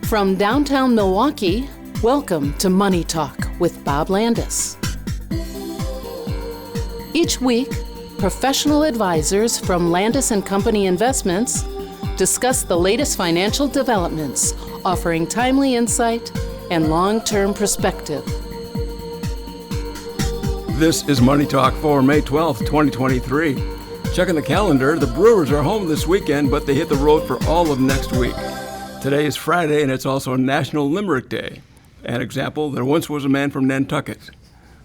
From downtown Milwaukee, welcome to Money Talk with Bob Landaas. Each week, professional advisors from Landaas Company Investments discuss the latest financial developments, offering timely insight and long-term perspective. This is Money Talk for May 12th, 2023. Checking the calendar, the Brewers are home this weekend, but they hit the road for all of next week. Today is Friday, and it's also National Limerick Day. An example, there once was a man from Nantucket.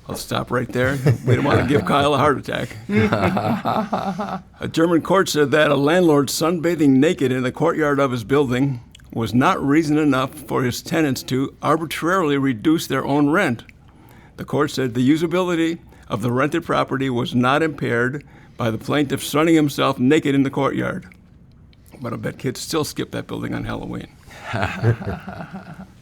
I'll stop right there. We don't want to give Kyle a heart attack. A German court said that a landlord sunbathing naked in the courtyard of his building was not reason enough for his tenants to arbitrarily reduce their own rent. The court said the usability of the rented property was not impaired by the plaintiff sunning himself naked in the courtyard. But I bet kids still skip that building on Halloween.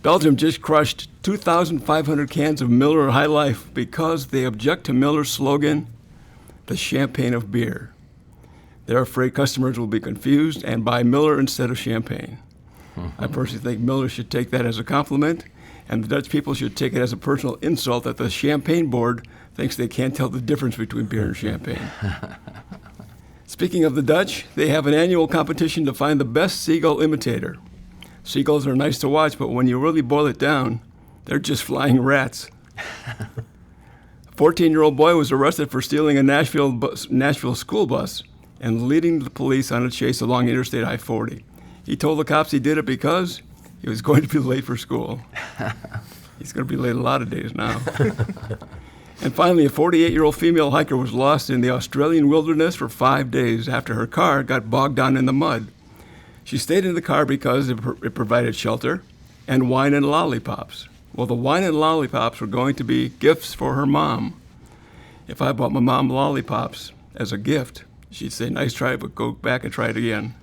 Belgium just crushed 2,500 cans of Miller High Life because they object to Miller's slogan, the champagne of beer. They're afraid customers will be confused and buy Miller instead of champagne. I personally think Miller should take that as a compliment, and the Dutch people should take it as a personal insult that the Champagne Board thinks they can't tell the difference between beer and champagne. Speaking of the Dutch, they have an annual competition to find the best seagull imitator. Seagulls are nice to watch, but when you really boil it down, they're just flying rats. A 14-year-old boy was arrested for stealing a Nashville school bus and leading the police on a chase along Interstate I-40. He told the cops he did it because he was going to be late for school. He's going to be late a lot of days now. And finally, a 48-year-old female hiker was lost in the Australian wilderness for 5 days after her car got bogged down in the mud. She stayed in the car because it provided shelter and wine and lollipops. Well, the wine and lollipops were going to be gifts for her mom. If I bought my mom lollipops as a gift, she'd say, nice try, but go back and try it again.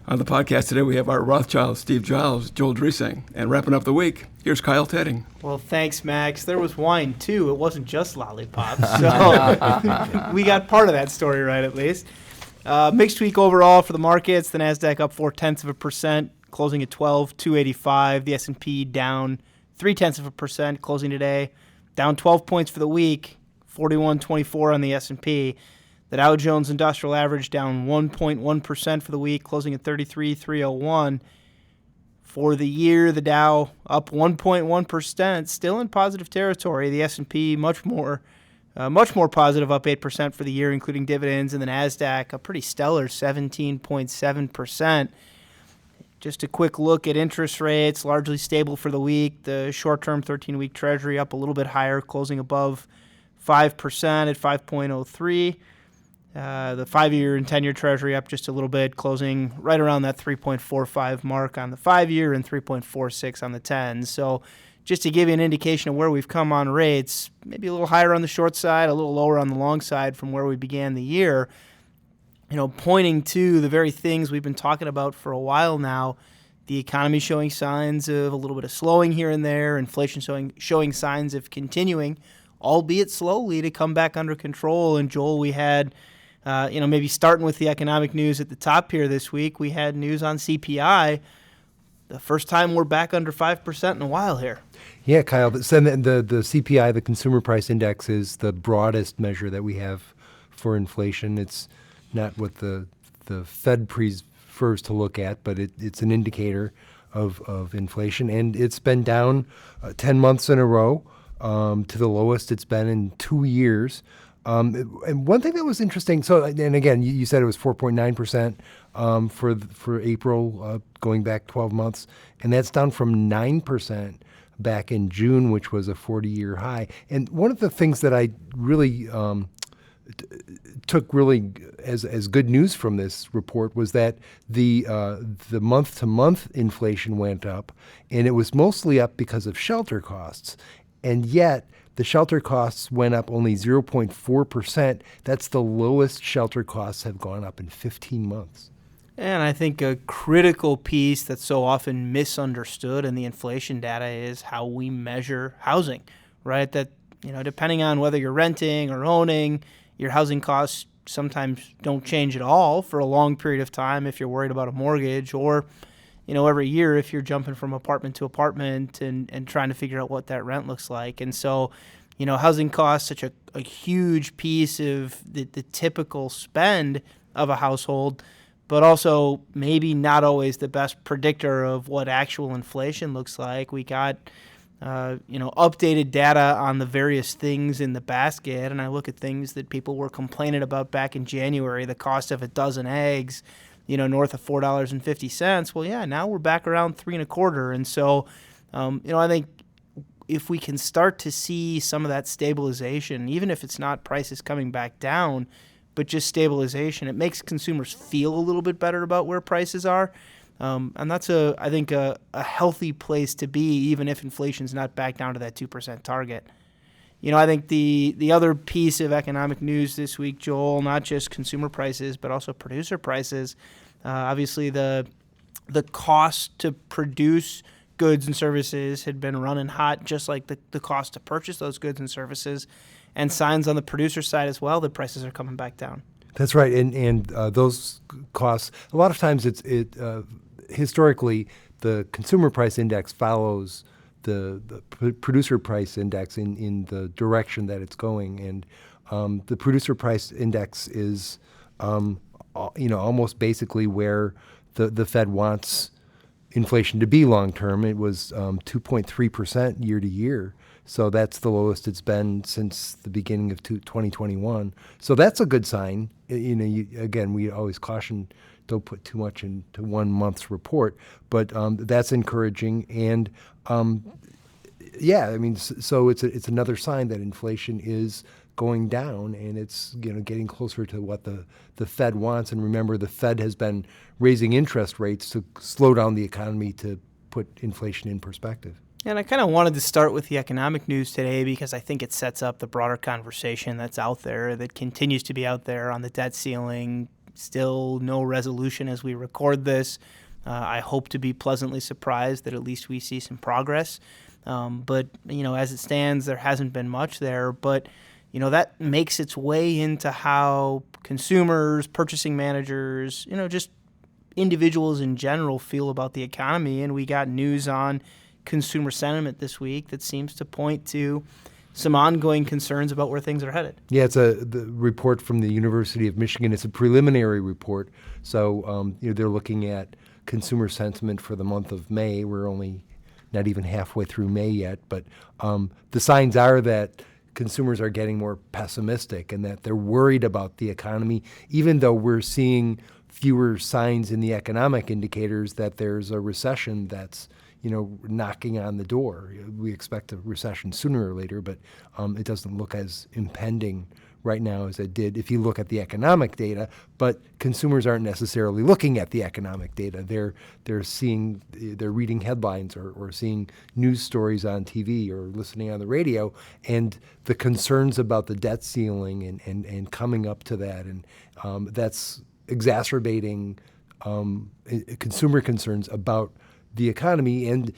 On the podcast today, we have our Rothschild, Steve Giles, Joel Dresang. And wrapping up the week, here's Kyle Tetting. Well, thanks, Max. There was wine, too. It wasn't just lollipops. So we got part of that story right, at least. Mixed week overall for the markets. The NASDAQ up 0.4%, closing at 12,285. The S&P down 0.3%, closing today. Down 12 points for the week, 41.24 on the S&P. The Dow Jones Industrial Average down 1.1% for the week, closing at 33,301. For the year, the Dow up 1.1%, still in positive territory. The S&P much more positive, up 8% for the year, including dividends, and the NASDAQ a pretty stellar 17.7%. Just a quick look at interest rates, largely stable for the week. The short-term 13-week Treasury up a little bit higher, closing above 5% at 5.03. The 5-year and 10-year Treasury up just a little bit, closing right around that 3.45 mark on the 5-year and 3.46 on the 10. So just to give you an indication of where we've come on rates, maybe a little higher on the short side, a little lower on the long side from where we began the year, pointing to the very things we've been talking about for a while now. The economy showing signs of a little bit of slowing here and there, inflation showing signs of continuing, albeit slowly, to come back under control. And Joel, we had maybe starting with the economic news at the top here this week, we had news on CPI. The first time we're back under 5% in a while here. Yeah, Kyle, the CPI, the Consumer Price Index, is the broadest measure that we have for inflation. It's not what the Fed prefers to look at, but it's an indicator of inflation. And it's been down 10 months in a row to the lowest it's been in 2 years. And one thing that was interesting, and again, you said it was 4.9% for April, going back 12 months, and that's down from 9% back in June, which was a 40-year high. And one of the things that I really took really as good news from this report was that the month-to-month inflation went up, and it was mostly up because of shelter costs, and yet the shelter costs went up only 0.4%. That's the lowest shelter costs have gone up in 15 months. And I think a critical piece that's so often misunderstood in the inflation data is how we measure housing, right? That, depending on whether you're renting or owning, your housing costs sometimes don't change at all for a long period of time if you're worried about a mortgage, or every year if you're jumping from apartment to apartment and trying to figure out what that rent looks like. And so, housing costs such a huge piece of the typical spend of a household, but also maybe not always the best predictor of what actual inflation looks like. We got, updated data on the various things in the basket, and I look at things that people were complaining about back in January, the cost of a dozen eggs, north of $4.50. Well, yeah, now we're back around $3.25. And so, I think if we can start to see some of that stabilization, even if it's not prices coming back down, but just stabilization, it makes consumers feel a little bit better about where prices are. And that's, I think, a healthy place to be, even if inflation's not back down to that 2% target. I think the other piece of economic news this week, Joel, not just consumer prices, but also producer prices. Obviously, the cost to produce goods and services had been running hot, just like the cost to purchase those goods and services, and signs on the producer side as well that prices are coming back down. That's right, and those costs, a lot of times historically, the consumer price index follows the producer price index in the direction that it's going, and the producer price index is, almost basically where the Fed wants inflation to be long term. It was 2.3% year to year, so that's the lowest it's been since the beginning of 2021. So that's a good sign. Again, we always caution, don't put too much into 1 month's report, but that's encouraging. And so it's another sign that inflation is going down, and it's getting closer to what the Fed wants. And remember, the Fed has been raising interest rates to slow down the economy to put inflation in perspective. And I kind of wanted to start with the economic news today because I think it sets up the broader conversation that's out there, that continues to be out there on the debt ceiling. Still no resolution as we record this. I hope to be pleasantly surprised that at least we see some progress. But as it stands, there hasn't been much there. But that makes its way into how consumers, purchasing managers, just individuals in general feel about the economy. And we got news on consumer sentiment this week that seems to point to some ongoing concerns about where things are headed. Yeah, it's the report from the University of Michigan. It's a preliminary report. So they're looking at consumer sentiment for the month of May. We're only not even halfway through May yet. But the signs are that consumers are getting more pessimistic and that they're worried about the economy, even though we're seeing fewer signs in the economic indicators that there's a recession that's knocking on the door. We expect a recession sooner or later, but it doesn't look as impending right now as it did if you look at the economic data. But consumers aren't necessarily looking at the economic data. They're reading headlines or seeing news stories on TV or listening on the radio, and the concerns about the debt ceiling and coming up to that, and that's exacerbating consumer concerns about the economy. And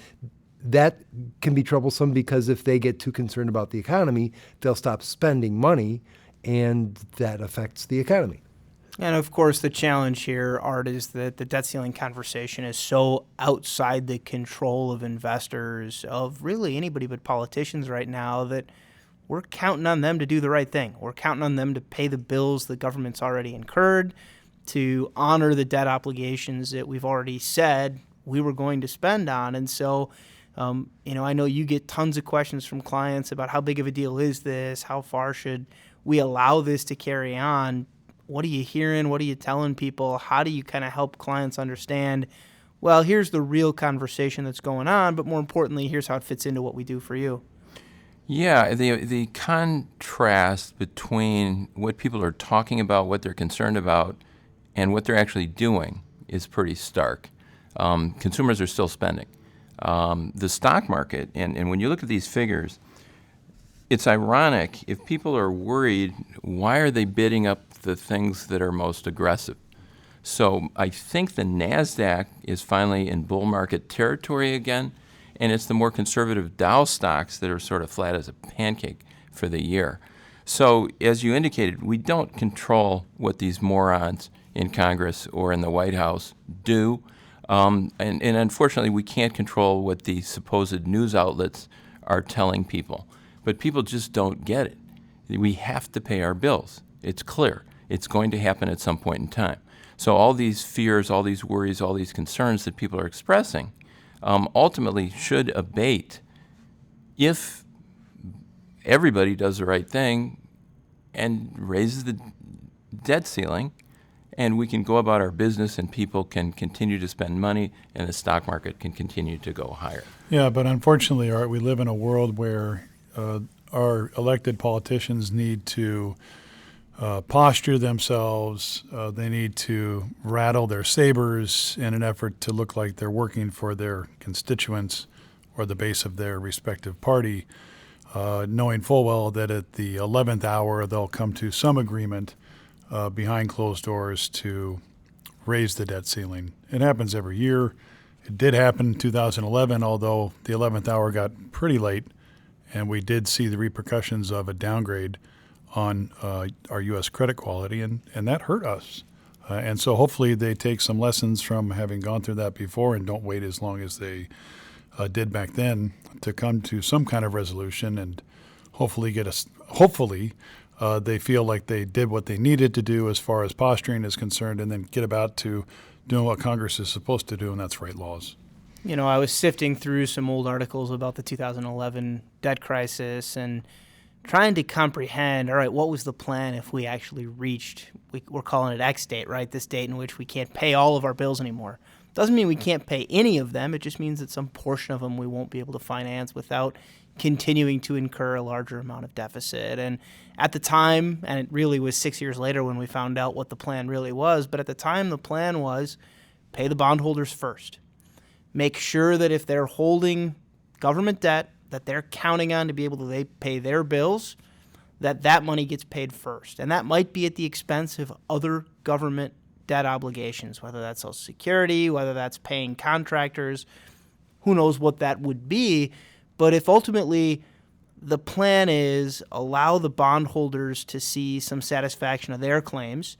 that can be troublesome because if they get too concerned about the economy, they'll stop spending money, and that affects the economy. And of course, the challenge here, Art, is that the debt ceiling conversation is so outside the control of investors, of really anybody but politicians right now, that we're counting on them to do the right thing. We're counting on them to pay the bills the government's already incurred, to honor the debt obligations that we've already said we were going to spend on. And so, I know you get tons of questions from clients about how big of a deal is this? How far should we allow this to carry on? What are you hearing? What are you telling people? How do you kind of help clients understand, well, here's the real conversation that's going on, but more importantly, here's how it fits into what we do for you? Yeah, the contrast between what people are talking about, what they're concerned about, and what they're actually doing is pretty stark. Consumers are still spending. The stock market, and when you look at these figures, it's ironic. If people are worried, why are they bidding up the things that are most aggressive? So I think the NASDAQ is finally in bull market territory again, and it's the more conservative Dow stocks that are sort of flat as a pancake for the year. So as you indicated, we don't control what these morons in Congress or in the White House do. And unfortunately, we can't control what the supposed news outlets are telling people. But people just don't get it. We have to pay our bills. It's clear. It's going to happen at some point in time. So all these fears, all these worries, all these concerns that people are expressing ultimately should abate if everybody does the right thing and raises the debt ceiling, and we can go about our business and people can continue to spend money and the stock market can continue to go higher. Yeah, but unfortunately, Art, we live in a world where our elected politicians need to posture themselves. They need to rattle their sabers in an effort to look like they're working for their constituents or the base of their respective party, knowing full well that at the 11th hour they'll come to some agreement behind closed doors to raise the debt ceiling. It happens every year. It did happen in 2011, although the 11th hour got pretty late, and we did see the repercussions of a downgrade on our U.S. credit quality, and that hurt us. And so hopefully they take some lessons from having gone through that before and don't wait as long as they did back then to come to some kind of resolution and hopefully they feel like they did what they needed to do as far as posturing is concerned, and then get about to doing what Congress is supposed to do, and that's write laws. You know, I was sifting through some old articles about the 2011 debt crisis and trying to comprehend, all right, what was the plan if we actually reached, we're calling it X date, right? This date in which we can't pay all of our bills anymore. Doesn't mean we can't pay any of them. It just means that some portion of them we won't be able to finance without continuing to incur a larger amount of deficit. And at the time, and it really was 6 years later when we found out what the plan really was, but at the time the plan was pay the bondholders first. Make sure that if they're holding government debt that they're counting on to be able to pay their bills, that money gets paid first. And that might be at the expense of other government debt obligations, whether that's Social Security, whether that's paying contractors, who knows what that would be. But if ultimately the plan is allow the bondholders to see some satisfaction of their claims,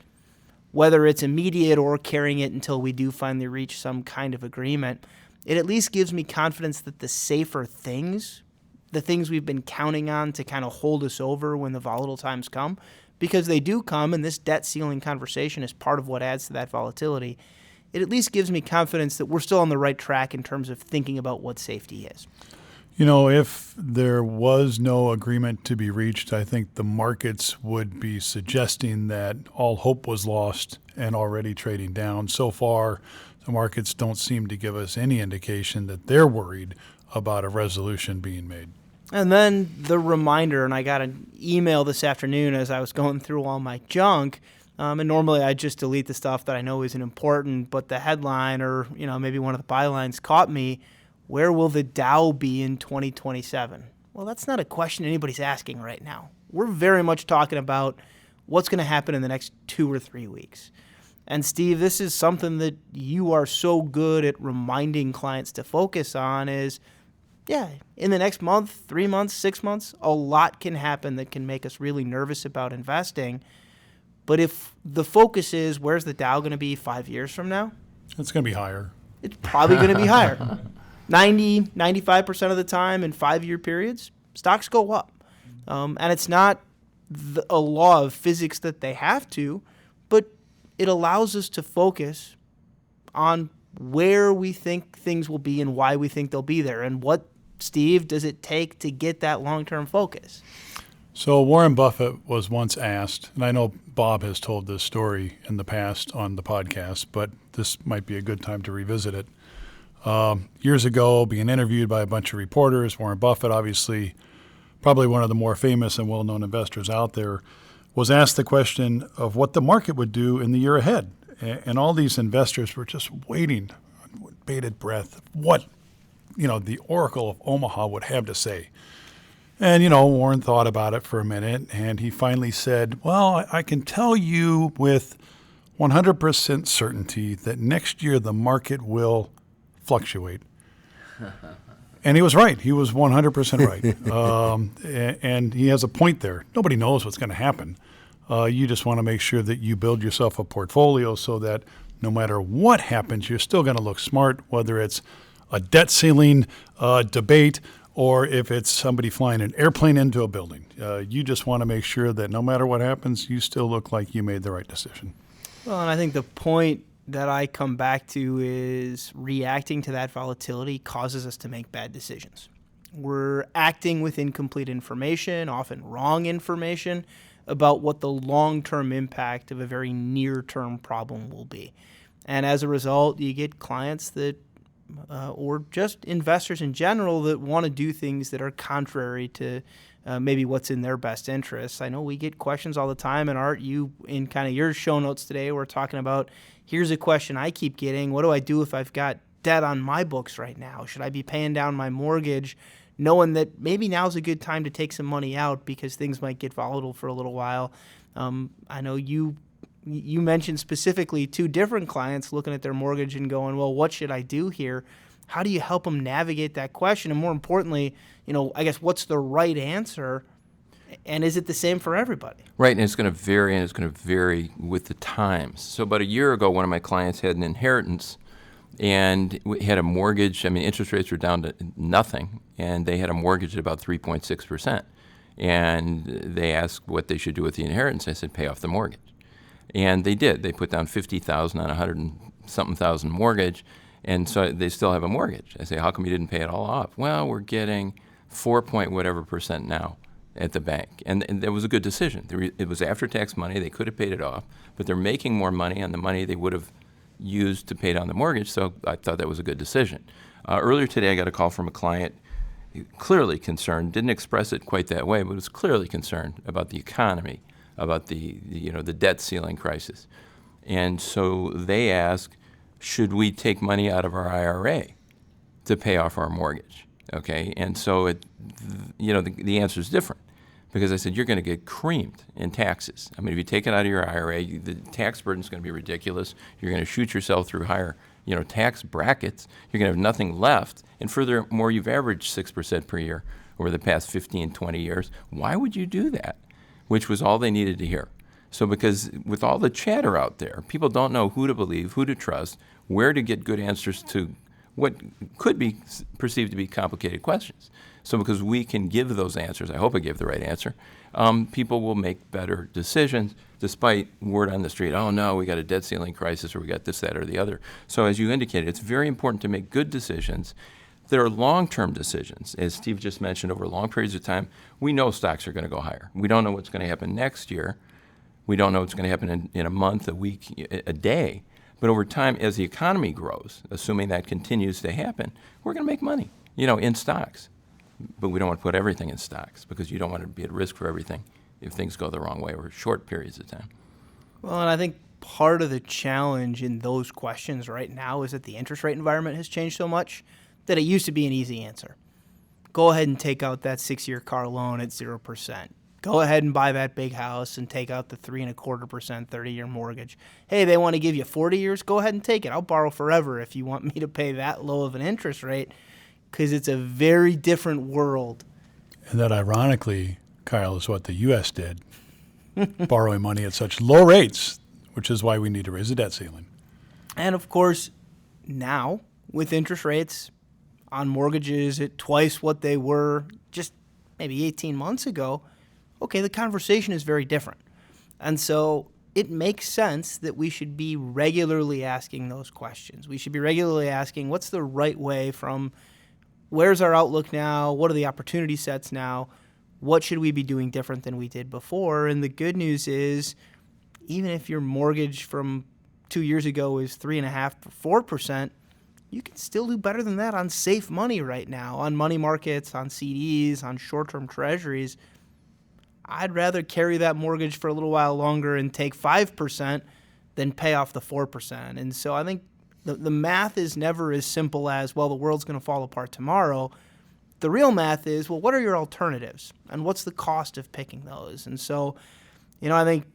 whether it's immediate or carrying it until we do finally reach some kind of agreement, it at least gives me confidence that the safer things, the things we've been counting on to kind of hold us over when the volatile times come, because they do come, and this debt ceiling conversation is part of what adds to that volatility, it at least gives me confidence that we're still on the right track in terms of thinking about what safety is. You know, if there was no agreement to be reached, I think the markets would be suggesting that all hope was lost and already trading down. So far, the markets don't seem to give us any indication that they're worried about a resolution being made. And then the reminder, and I got an email this afternoon as I was going through all my junk, and normally I just delete the stuff that I know isn't important, but the headline or, you know, maybe one of the bylines caught me. Where will the Dow be in 2027? Well, that's not a question anybody's asking right now. We're very much talking about what's going to happen in the next 2 or 3 weeks. And Steve, this is something that you are so good at reminding clients to focus on is, yeah, in the next month, 3 months, 6 months, a lot can happen that can make us really nervous about investing. But if the focus is where's the Dow going to be 5 years from now? It's going to be higher. It's probably going to be higher. 90, 95% of the time in 5-year periods, stocks go up. And it's not a law of physics that they have to, but it allows us to focus on where we think things will be and why we think they'll be there. And what, Steve, does it take to get that long-term focus? So Warren Buffett was once asked, and I know Bob has told this story in the past on the podcast, but this might be a good time to revisit it. Years ago, being interviewed by a bunch of reporters, Warren Buffett, obviously probably one of the more famous and well-known investors out there, was asked the question of what the market would do in the year ahead. And all these investors were just waiting with bated breath what, the Oracle of Omaha would have to say. And, Warren thought about it for a minute, and he finally said, well, I can tell you with 100% certainty that next year the market will fluctuate. And he was right. He was 100% right. And he has a point there. Nobody knows what's going to happen. You just want to make sure that you build yourself a portfolio so that no matter what happens, you're still going to look smart, whether it's a debt ceiling debate or if it's somebody flying an airplane into a building. You just want to make sure that no matter what happens, you still look like you made the right decision. Well, and I think the point that I come back to is reacting to that volatility causes us to make bad decisions. We're acting with incomplete information, often wrong information, about what the long-term impact of a very near-term problem will be. And as a result, you get clients that, or just investors in general, that want to do things that are contrary to maybe what's in their best interests. I know we get questions all the time, and Art, you, in kind of your show notes today, we're talking about, here's a question I keep getting, what do I do if I've got debt on my books right now? Should I be paying down my mortgage, knowing that maybe now's a good time to take some money out because things might get volatile for a little while? I know you mentioned specifically 2 different clients looking at their mortgage and going, well, what should I do here? How do you help them navigate that question? And more importantly, I guess what's the right answer? And is it the same for everybody? Right, and it's going to vary, and it's going to vary with the times. So about a year ago, one of my clients had an inheritance and had a mortgage. I mean, interest rates were down to nothing, and they had a mortgage at about 3.6%. And they asked what they should do with the inheritance. I said, pay off the mortgage. And they did. They put down $50,000 on $100-something thousand mortgage, and so they still have a mortgage. I say, how come you didn't pay it all off? Well, we're getting 4.whatever% now at the bank. And that was a good decision. It was after-tax money. They could have paid it off, but they're making more money on the money they would have used to pay down the mortgage, so I thought that was a good decision. Earlier today, I got a call from a client clearly concerned, didn't express it quite that way, but was clearly concerned about the economy, about the debt ceiling crisis. And so they asked, should we take money out of our IRA to pay off our mortgage? Okay, and so the answer is different, because I said, you're going to get creamed in taxes. I mean, if you take it out of your IRA, the tax burden is going to be ridiculous. You're going to shoot yourself through higher tax brackets. You're going to have nothing left. And furthermore, you've averaged 6% per year over the past 15, 20 years. Why would you do that? Which was all they needed to hear. So because with all the chatter out there, people don't know who to believe, who to trust, where to get good answers to what could be perceived to be complicated questions. So because we can give those answers, I hope I give the right answer, people will make better decisions despite word on the street, oh no, we got a debt ceiling crisis, or we got this, that, or the other. So as you indicated, it's very important to make good decisions. There are long-term decisions. As Steve just mentioned, over long periods of time, we know stocks are going to go higher. We don't know what's going to happen next year. We don't know what's going to happen in a month, a week, a day. But over time, as the economy grows, assuming that continues to happen, we're going to make money, in stocks. But we don't want to put everything in stocks, because you don't want to be at risk for everything if things go the wrong way over short periods of time. Well, and I think part of the challenge in those questions right now is that the interest rate environment has changed so much that it used to be an easy answer. Go ahead and take out that 6-year car loan at 0%. Go ahead and buy that big house and take out the 3.25% 30-year mortgage. Hey, they want to give you 40 years? Go ahead and take it. I'll borrow forever if you want me to pay that low of an interest rate, because it's a very different world. And that, ironically, Kyle, is what the U.S. did, borrowing money at such low rates, which is why we need to raise the debt ceiling. And, of course, now, with interest rates on mortgages at twice what they were just maybe 18 months ago, okay, the conversation is very different. And so it makes sense that we should be regularly asking those questions. We should be regularly asking, what's the right way from where's our outlook now? What are the opportunity sets now? What should we be doing different than we did before? And the good news is, even if your mortgage from 2 years ago is 3.5% to 4%, you can still do better than that on safe money right now, on money markets, on CDs, on short-term treasuries. I'd rather carry that mortgage for a little while longer and take 5% than pay off the 4%. And so I think the math is never as simple as, well, the world's going to fall apart tomorrow. The real math is, well, what are your alternatives? And what's the cost of picking those? And so, I think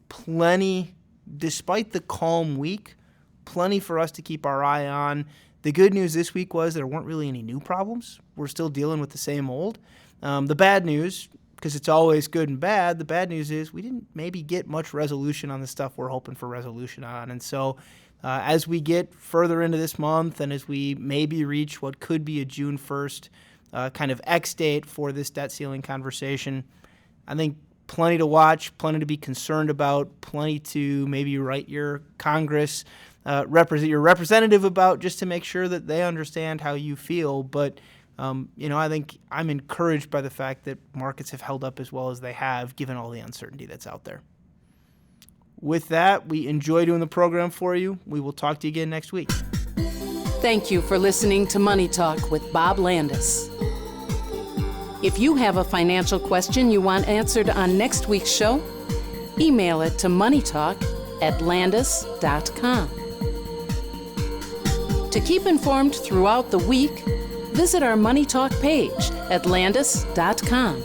plenty, despite the calm week, plenty for us to keep our eye on. The good news this week was there weren't really any new problems. We're still dealing with the same old. The bad news, because it's always good and bad. The bad news is we didn't maybe get much resolution on the stuff we're hoping for resolution on. And so as we get further into this month and as we maybe reach what could be a June 1st kind of X date for this debt ceiling conversation, I think plenty to watch, plenty to be concerned about, plenty to maybe write your Congress, your representative about, just to make sure that they understand how you feel. But I think I'm encouraged by the fact that markets have held up as well as they have, given all the uncertainty that's out there. With that, we enjoy doing the program for you. We will talk to you again next week. Thank you for listening to Money Talk with Bob Landaas. If you have a financial question you want answered on next week's show, email it to moneytalk@landaas.com. To keep informed throughout the week, visit our Money Talk page at landaas.com.